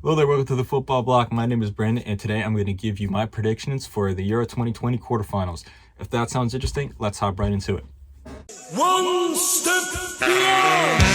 Hello there, welcome to the Football Bloc. My name is Brandon, and today I'm going to give you my predictions for the Euro 2020 quarterfinals. If that sounds interesting, let's hop right into it. One step beyond.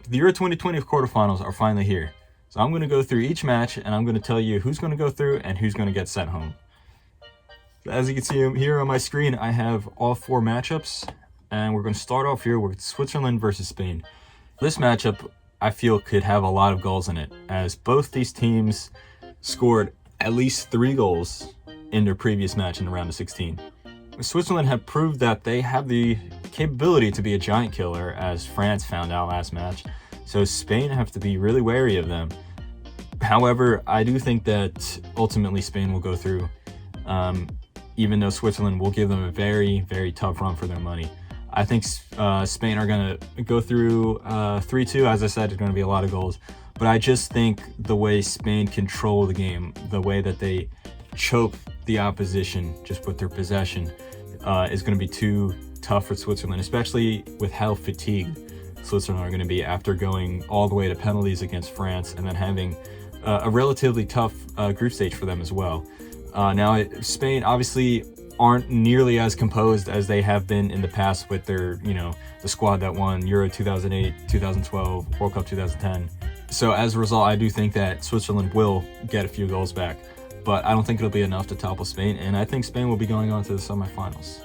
The Euro 2020 quarterfinals are finally here. So I'm going to go through each match, and I'm going to tell you who's going to go through and who's going to get sent home. As you can see here on my screen, I have all four matchups, and we're going to start off here with Switzerland versus Spain. This matchup, I feel, could have a lot of goals in it, as both these teams scored at least 3 goals in their previous match in the round of 16. Switzerland have proved that they have the capability to be a giant killer, as France found out last match, so Spain have to be really wary of them. However, I do think that ultimately Spain will go through, even though Switzerland will give them a very, very tough run for their money. I think Spain are going to go through 3-2. As I said, it's going to be a lot of goals. But I just think the way Spain control the game, the way that they choke the opposition just with their possession, is going to be too tough for Switzerland, especially with how fatigued Switzerland are going to be after going all the way to penalties against France and then having a relatively tough group stage for them as well. Now, Spain obviously aren't nearly as composed as they have been in the past with their, the squad that won Euro 2008, 2012, World Cup 2010. So as a result, I do think that Switzerland will get a few goals back, but I don't think it'll be enough to topple Spain, and I think Spain will be going on to the semifinals.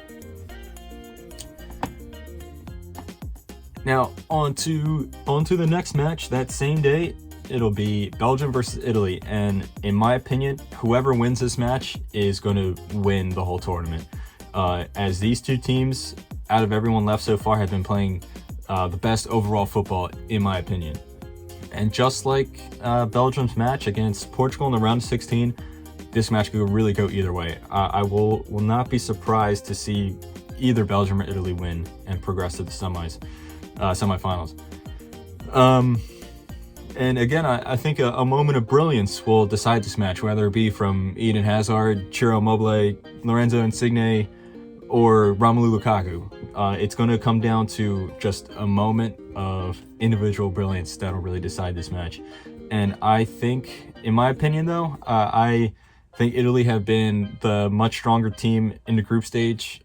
Now, on to the next match that same day. It'll be Belgium versus Italy, and in my opinion, whoever wins this match is going to win the whole tournament, as these two teams, out of everyone left so far, have been playing the best overall football, in my opinion. And just like Belgium's match against Portugal in the round of 16, this match could really go either way. I will not be surprised to see either Belgium or Italy win and progress to the semifinals. And again, I think a moment of brilliance will decide this match, whether it be from Eden Hazard, Ciro Immobile, Lorenzo Insigne, or Romelu Lukaku. It's going to come down to just a moment of individual brilliance that'll really decide this match. And I think, in my opinion though, I think Italy have been the much stronger team in the group stage.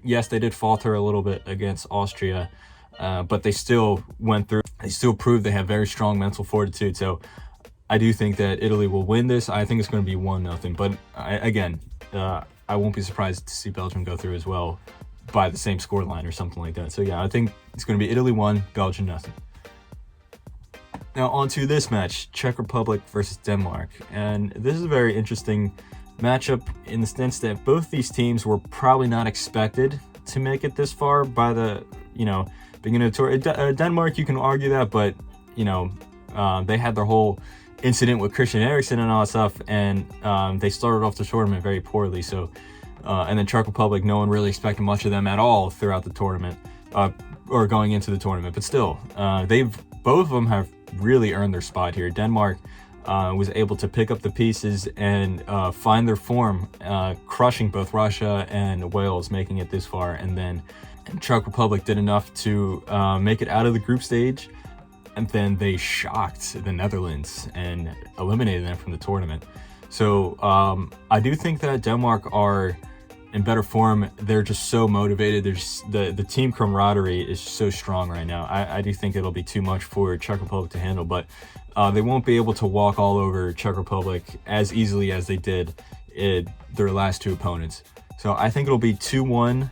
Yes, they did falter a little bit against Austria, but they still went through. They still proved they have very strong mental fortitude. So I do think that Italy will win this. I think it's going to be 1-0. But I won't be surprised to see Belgium go through as well by the same scoreline or something like that. So yeah, I think it's going to be Italy 1, Belgium 0. Now on to this match, Czech Republic versus Denmark. And this is a very interesting matchup in the sense that both these teams were probably not expected to make it this far by the, beginning of the tour. Denmark, you can argue that, but, they had their whole incident with Christian Eriksen and all that stuff, and they started off the tournament very poorly. So, and then Czech Republic, no one really expected much of them at all throughout the tournament, or going into the tournament. But still, both of them have really earned their spot here. Denmark was able to pick up the pieces and find their form, crushing both Russia and Wales, making it this far. And then Czech Republic did enough to make it out of the group stage, and then they shocked the Netherlands and eliminated them from the tournament. So I do think that Denmark are in better form. They're just so motivated. The team camaraderie is so strong right now. I do think it'll be too much for Czech Republic to handle, but they won't be able to walk all over Czech Republic as easily as they did in their last two opponents. So I think it'll be 2-1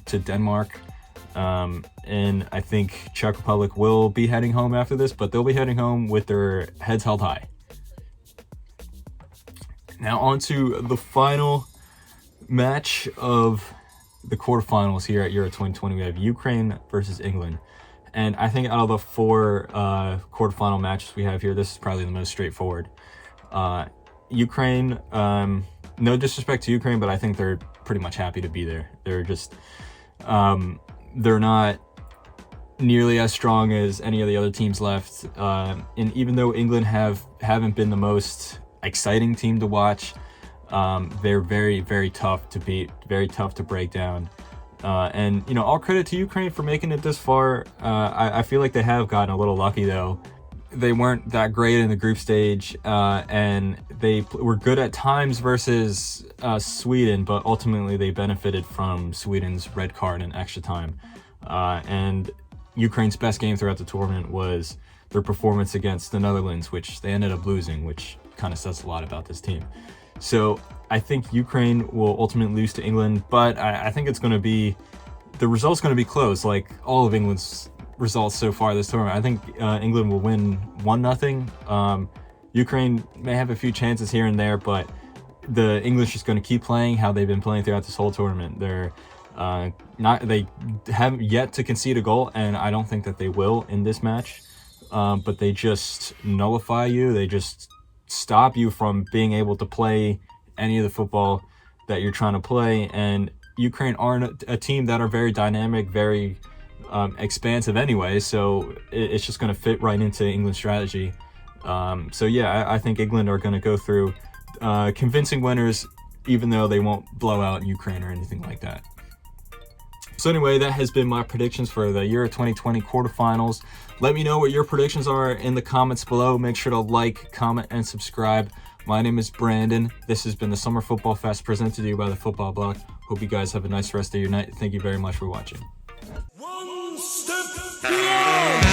to Denmark. And I think Czech Republic will be heading home after this, but they'll be heading home with their heads held high. Now on to the final match of the quarterfinals here at Euro 2020. We have Ukraine versus England. And I think out of the 4 quarterfinal matches we have here, this is probably the most straightforward. Ukraine, no disrespect to Ukraine, but I think they're pretty much happy to be there. They're just, they're not nearly as strong as any of the other teams left. And even though England haven't been the most exciting team to watch, they're very, very tough to beat, very tough to break down. And, you know, all credit to Ukraine for making it this far. I feel like they have gotten a little lucky, though. They weren't that great in the group stage, and they were good at times versus Sweden, but ultimately they benefited from Sweden's red card and extra time. And Ukraine's best game throughout the tournament was their performance against the Netherlands, which they ended up losing, which kind of says a lot about this team. So I think Ukraine will ultimately lose to England, but I think it's going to be, the result's going to be close, like all of England's results so far this tournament. I think England will win 1-0. Ukraine may have a few chances here and there, but the English is going to keep playing how they've been playing throughout this whole tournament. They haven't yet to concede a goal, and I don't think that they will in this match. But they just nullify you. They just stop you from being able to play any of the football that you're trying to play. And Ukraine aren't a team that are very dynamic, very expansive anyway, so it's just going to fit right into England's strategy. So yeah, I think England are going to go through convincing winners, even though they won't blow out Ukraine or anything like that. So anyway, that has been my predictions for the Euro 2020 quarterfinals. Let me know what your predictions are in the comments below. Make sure to like, comment, and subscribe. My name is Brandon. This has been the Summer Football Fest presented to you by the Football Bloc. Hope you guys have a nice rest of your night. Thank you very much for watching. One step beyond.